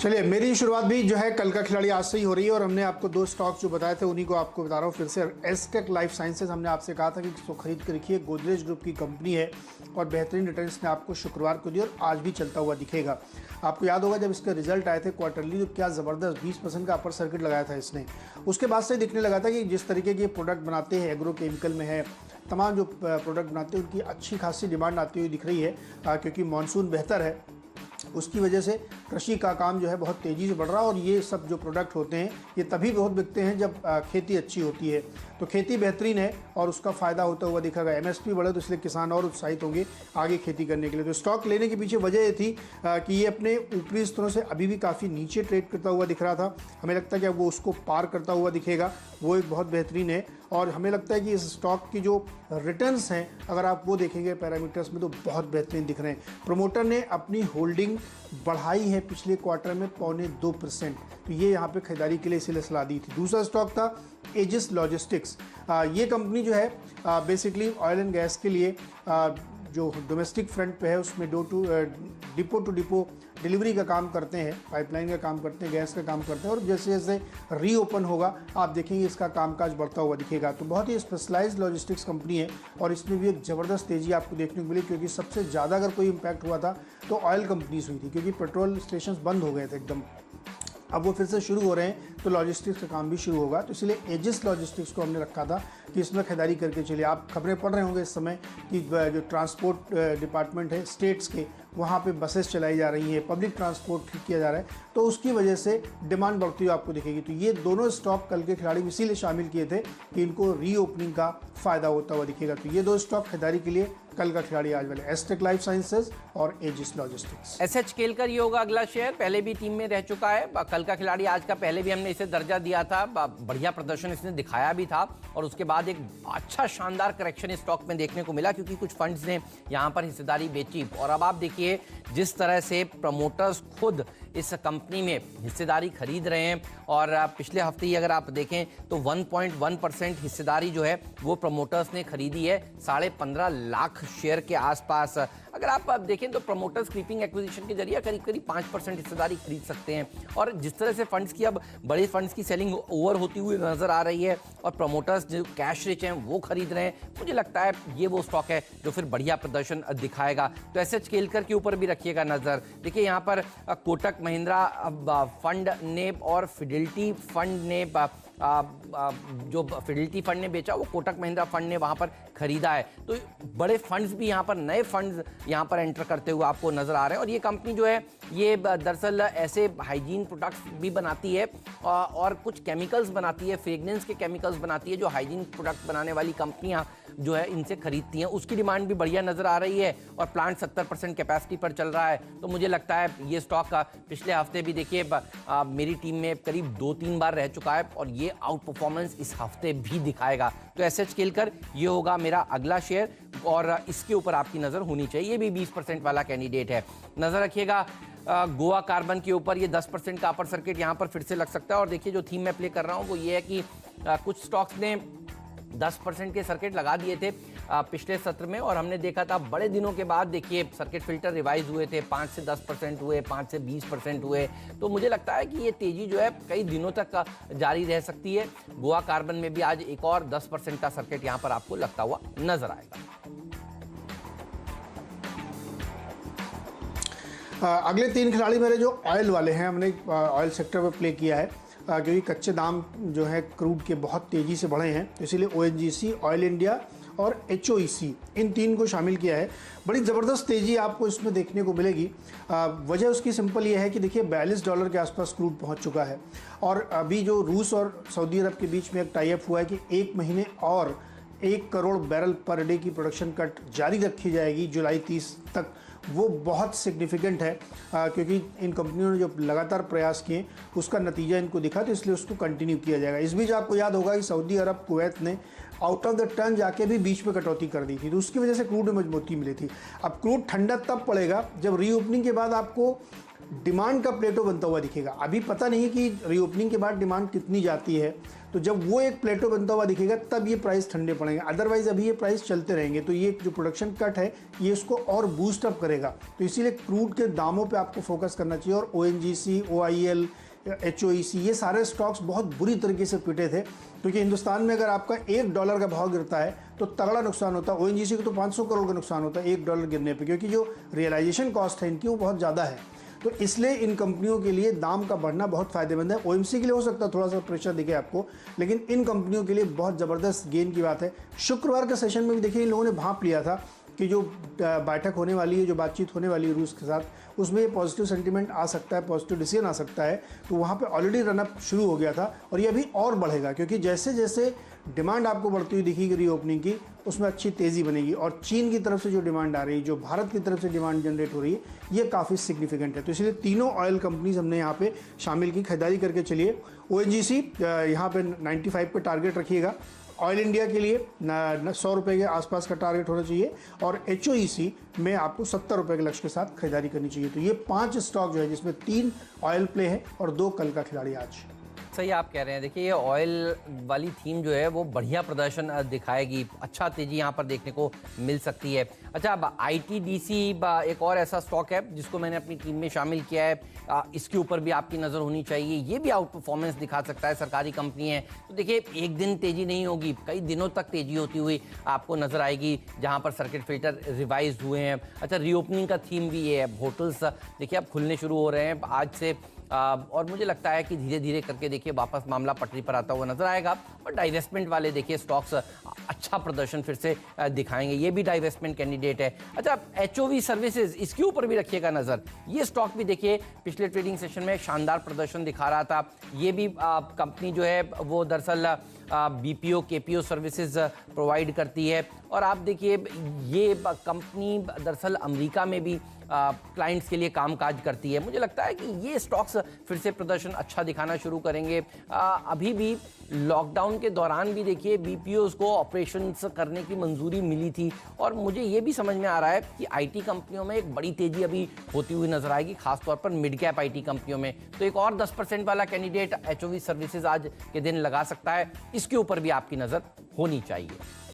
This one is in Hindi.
चलिए, मेरी शुरुआत भी जो है कल का खिलाड़ी आज से ही हो रही है और हमने आपको दो स्टॉक जो बताए थे उन्हीं को आपको बता रहा हूँ फिर से। एस्टेक लाइफ साइंसेज हमने आपसे कहा था कि इसको खरीद के रखिए, गोदरेज ग्रुप की कंपनी है और बेहतरीन रिटर्न्स ने आपको शुक्रवार को दी और आज भी चलता हुआ दिखेगा। आपको याद होगा जब इसके रिजल्ट आए थे क्वार्टरली, तो क्या ज़बरदस्त 20% का अपर सर्किट लगाया था इसने। उसके बाद से दिखने लगा था कि जिस तरीके के प्रोडक्ट बनाते हैं, एग्रो केमिकल में है, तमाम जो प्रोडक्ट बनाते हैं उनकी अच्छी खासी डिमांड आती हुई दिख रही है, क्योंकि मानसून बेहतर है, उसकी वजह से कृषि का काम जो है बहुत तेज़ी से बढ़ रहा है। और ये सब जो प्रोडक्ट होते हैं ये तभी बहुत बिकते हैं जब खेती अच्छी होती है। तो खेती बेहतरीन है और उसका फ़ायदा होता हुआ दिखेगा। एमएसपी बढ़े तो इसलिए किसान और उत्साहित होंगे आगे खेती करने के लिए। तो स्टॉक लेने के पीछे वजह ये थी कि ये अपने ऊपरी स्तरों से अभी भी काफ़ी नीचे ट्रेड करता हुआ दिख रहा था। हमें लगता है कि अब वो उसको पार करता हुआ दिखेगा, वो एक बहुत बेहतरीन है। और हमें लगता है कि इस स्टॉक की जो रिटर्न्स हैं अगर आप वो देखेंगे पैरामीटर्स में तो बहुत बेहतरीन दिख रहे हैं। प्रमोटर ने अपनी होल्डिंग बढ़ाई है पिछले क्वार्टर में 0.25%, तो ये यहाँ पे खरीदारी के लिए इसीलिए सलाह दी थी। दूसरा स्टॉक था एजिस लॉजिस्टिक्स। ये कंपनी जो है बेसिकली ऑयल एंड गैस के लिए जो डोमेस्टिक फ्रंट पे है उसमें डिपो टू डिपो डिलीवरी का काम करते हैं, पाइपलाइन का काम करते हैं, गैस का काम करते हैं। और जैसे जैसे रीओपन होगा आप देखेंगे इसका कामकाज बढ़ता हुआ दिखेगा। तो बहुत ही स्पेशलाइज्ड लॉजिस्टिक्स कंपनी है और इसमें भी एक ज़बरदस्त तेज़ी आपको देखने को मिली, क्योंकि सबसे ज़्यादा अगर कोई इम्पैक्ट हुआ था तो ऑयल कंपनीज हुई थी, क्योंकि पेट्रोल स्टेशन बंद हो गए थे एकदम। अब वो फिर से शुरू हो रहे हैं तो लॉजिस्टिक्स का काम भी शुरू होगा। तो इसलिए एजिस लॉजिस्टिक्स को हमने रखा था कि इसमें खरीदारी करके चलिए। आप खबरें पढ़ रहे होंगे इस समय कि जो ट्रांसपोर्ट डिपार्टमेंट है स्टेट्स के, वहाँ पे बसेस चलाई जा रही हैं, पब्लिक ट्रांसपोर्ट किया जा रहा है, तो उसकी वजह से डिमांड बढ़ती हुई आपको दिखेगी। तो ये दोनों स्टॉक कल के खिलाड़ी इसीलिए शामिल किए थे कि इनको रीओपनिंग का फ़ायदा होता हुआ दिखेगा। तो ये दो स्टॉक खरीदारी के लिए कल का खिलाड़ी आज वाले, एस्टेक लाइफ साइंसेज और एजिस लॉजिस्टिक्स। एसएच केलकर ये होगा अगला शेयर, पहले भी टीम में रह चुका है। कल का खिलाड़ी आज का पहले भी हमने इसे दर्जा दिया था, बढ़िया प्रदर्शन इसने दिखाया भी था और उसके बाद एक अच्छा शानदार करेक्शन स्टॉक में देखने को मिला, क्योंकि कुछ फंड्स ने यहाँ पर हिस्सेदारी बेची। और अब आप देखिए जिस तरह से प्रमोटर्स खुद इस कंपनी में हिस्सेदारी खरीद रहे हैं, और पिछले हफ्ते ही अगर आप देखें तो 1.1% हिस्सेदारी जो है वो प्रमोटर्स ने खरीदी है 15.5 लाख शेयर के आसपास। अगर आप देखें तो प्रमोटर्स क्रीपिंग एक्विजिशन के जरिए करीब करीब 5% हिस्सेदारी खरीद सकते हैं। और जिस तरह से फंड्स की अब बड़े फंड्स की सेलिंग ओवर होती हुई नजर आ रही है और प्रमोटर्स जो कैश रिच हैं वो खरीद रहे हैं, मुझे लगता है ये वो स्टॉक है जो फिर बढ़िया प्रदर्शन दिखाएगा। तो एसएच केलकर के ऊपर भी रखिएगा नजर। देखिए यहाँ पर कोटक महिंद्रा फंड ने और फिडेलिटी फंड ने जो फिडेलिटी फंड ने बेचा वो कोटक महिंद्रा फंड ने वहाँ पर खरीदा है। तो बड़े फंड्स भी यहाँ पर, नए फंड्स यहाँ पर एंटर करते हुए आपको नजर आ रहे हैं। और ये कंपनी जो है ये दरअसल ऐसे हाइजीन प्रोडक्ट्स भी बनाती है और कुछ केमिकल्स बनाती है, फ्रेगनेंस के केमिकल्स बनाती है, जो हाइजीन प्रोडक्ट बनाने वाली कंपनियां जो है इनसे खरीदती हैं। उसकी डिमांड भी बढ़िया नजर आ रही है और प्लांट 70% कैपेसिटी पर चल रहा है। तो मुझे लगता है ये स्टॉक पिछले हफ्ते भी देखिए मेरी टीम में करीब 2-3 बार रह चुका है और ये आउट परफॉर्मेंस इस हफ्ते भी दिखाएगा। तो एसएच केलकर ये होगा मेरा अगला शेयर और इसके ऊपर आपकी नजर होनी चाहिए। ये भी 20% वाला कैंडिडेट है, नजर रखिएगा। गोवा कार्बन के ऊपर ये 10% का अपर सर्किट यहाँ पर फिर से लग सकता है। और देखिए जो थीम मैं प्ले कर रहा हूँ वो ये है कि कुछ स्टॉक्स ने 10% के सर्किट लगा दिए थे पिछले सत्र में, और हमने देखा था बड़े दिनों के बाद देखिए सर्किट फिल्टर रिवाइज हुए थे, 5 से 10% हुए, 5 से 20% हुए। तो मुझे लगता है कि ये तेजी जो है कई दिनों तक जारी रह सकती है। गोवा कार्बन में भी आज एक और 10% का सर्किट यहाँ पर आपको लगता हुआ नजर आएगा। अगले 3 खिलाड़ी मेरे जो ऑयल वाले हैं, हमने ऑयल सेक्टर पर प्ले किया है क्योंकि कच्चे दाम जो है क्रूड के बहुत तेज़ी से बढ़े हैं, तो इसीलिए ओएनजीसी, ऑयल इंडिया और एचओईसी, इन 3 को शामिल किया है। बड़ी ज़बरदस्त तेज़ी आपको इसमें देखने को मिलेगी। वजह उसकी सिंपल ये है कि देखिए $42 के आसपास क्रूड पहुंच चुका है और अभी जो रूस और सऊदी अरब के बीच में एक टाई अप हुआ है कि 1 महीने और 1 करोड़ बैरल पर डे की प्रोडक्शन कट जारी रखी जाएगी जुलाई 30 तक। वो बहुत सिग्निफिकेंट है क्योंकि इन कंपनियों ने जो लगातार प्रयास किए उसका नतीजा इनको दिखा, तो इसलिए उसको कंटिन्यू किया जाएगा। इस बीच आपको याद होगा कि सऊदी अरब, कुवैत ने आउट ऑफ द टर्न जाके भी बीच में कटौती कर दी थी, तो उसकी वजह से क्रूड में मजबूती मिली थी। अब क्रूड ठंडा तब पड़ेगा जब रीओपनिंग के बाद आपको डिमांड का प्लेटो बनता हुआ दिखेगा। अभी पता नहीं कि रीओपनिंग के बाद डिमांड कितनी जाती है, तो जब वो एक प्लेटो बनता हुआ दिखेगा तब ये प्राइस ठंडे पड़ेंगे। अदरवाइज अभी ये प्राइस चलते रहेंगे, तो ये जो प्रोडक्शन कट है ये इसको और बूस्ट अप करेगा। तो इसीलिए क्रूड के दामों पे आपको फोकस करना चाहिए। और ONGC, OIL, HOEC ये सारे स्टॉक्स बहुत बुरी तरीके से पिटे थे, क्योंकि हिंदुस्तान में अगर आपका $1 का भाव गिरता है तो तगड़ा नुकसान होता है। ONGC को तो 500 करोड़ का नुकसान होता है $1 गिरने पे, क्योंकि जो रियलाइजेशन कॉस्ट है इनकी वो बहुत ज़्यादा है। तो इसलिए इन कंपनियों के लिए दाम का बढ़ना बहुत फायदेमंद है। OMC के लिए हो सकता है थोड़ा सा प्रेशर दिखे आपको, लेकिन इन कंपनियों के लिए बहुत ज़बरदस्त गेन की बात है। शुक्रवार के सेशन में भी देखिए इन लोगों ने भांप लिया था कि जो बैठक होने वाली है, जो बातचीत होने वाली है रूस के साथ, उसमें ये पॉजिटिव सेंटीमेंट आ सकता है, पॉजिटिव डिसीजन आ सकता है। तो वहाँ पे ऑलरेडी रनअप शुरू हो गया था और ये अभी और बढ़ेगा, क्योंकि जैसे जैसे डिमांड आपको बढ़ती हुई दिखेगी रीओपनिंग की, उसमें अच्छी तेज़ी बनेगी। और चीन की तरफ से जो डिमांड आ रही है, जो भारत की तरफ से डिमांड जनरेट हो रही है, ये काफ़ी सिग्निफिकेंट है। तो इसलिए तीनों ऑयल कंपनीज हमने यहाँ पे शामिल की, खरीदारी करके चलिए। ONGC यहाँ पे 95 पे टारगेट रखिएगा। ऑयल इंडिया के लिए 100 रुपये के आसपास का टारगेट होना चाहिए, और HOEC में आपको 70 रुपये के लक्ष्य के साथ खरीदारी करनी चाहिए। तो ये 5 स्टॉक जो है, जिसमें 3 ऑयल प्ले है और 2 कल का खिलाड़ी आज। सही आप कह रहे हैं। देखिए ये ऑयल वाली थीम जो है वो बढ़िया प्रदर्शन दिखाएगी, अच्छा तेजी यहाँ पर देखने को मिल सकती है। अच्छा, अब ITDC एक और ऐसा स्टॉक है जिसको मैंने अपनी टीम में शामिल किया है, इसके ऊपर भी आपकी नज़र होनी चाहिए। ये भी आउट परफॉर्मेंस दिखा सकता है, सरकारी कंपनी है। तो देखिए एक दिन तेजी नहीं होगी, कई दिनों तक तेजी होती हुई आपको नजर आएगी, जहाँ पर सर्किट फिल्टर रिवाइज हुए हैं। अच्छा, रीओपनिंग का थीम भी ये है। होटल्स देखिए अब खुलने शुरू हो रहे हैं आज से, और मुझे लगता है कि धीरे धीरे करके देखिए वापस मामला पटरी पर आता हुआ नजर आएगा। और डाइवेस्टमेंट वाले देखिए स्टॉक्स अच्छा प्रदर्शन फिर से दिखाएंगे, ये भी डाइवेस्टमेंट कैंडिडेट है। अच्छा, HOV सर्विसेज, इसके ऊपर भी रखिएगा नजर। ये स्टॉक भी देखिए पिछले ट्रेडिंग सेशन में शानदार प्रदर्शन दिखा रहा था। ये भी कंपनी जो है वो दरअसल BPO KPO सर्विसेज प्रोवाइड करती है। और आप देखिए ये कंपनी दरअसल अमेरिका में भी क्लाइंट्स के लिए कामकाज करती है। मुझे लगता है कि ये स्टॉक्स फिर से प्रदर्शन अच्छा दिखाना शुरू करेंगे। अभी भी लॉकडाउन के दौरान भी देखिए BPOs को ऑपरेशंस करने की मंजूरी मिली थी, और मुझे ये भी समझ में आ रहा है कि IT कंपनियों में एक बड़ी तेजी अभी होती हुई नजर आएगी, खासतौर पर मिड कैप IT कंपनियों में। तो एक और 10% वाला कैंडिडेट HOV सर्विसेज आज के दिन लगा सकता है, इसके ऊपर भी आपकी नज़र होनी चाहिए।